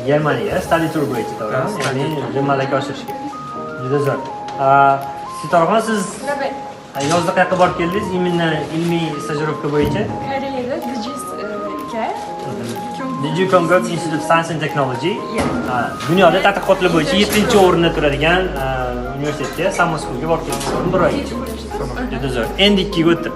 Germaniya, study tour bo'yicha to'g'rimi? Ya'ni o'zim malaka oshirishga. Juda zo'r. Sitorxon, siz yozda qayerga borib keldingiz? Ilmiy stajirovka bo'yicha? Koreyada Digi Congress Institute of Science and Technology. Dunyoda tadqiqotlar bo'yicha 7-o'rinda turadigan universitetga, Samoskulga borib keldingiz. Bir oy. Juda zo'r. Endi 2 ga o'tdi.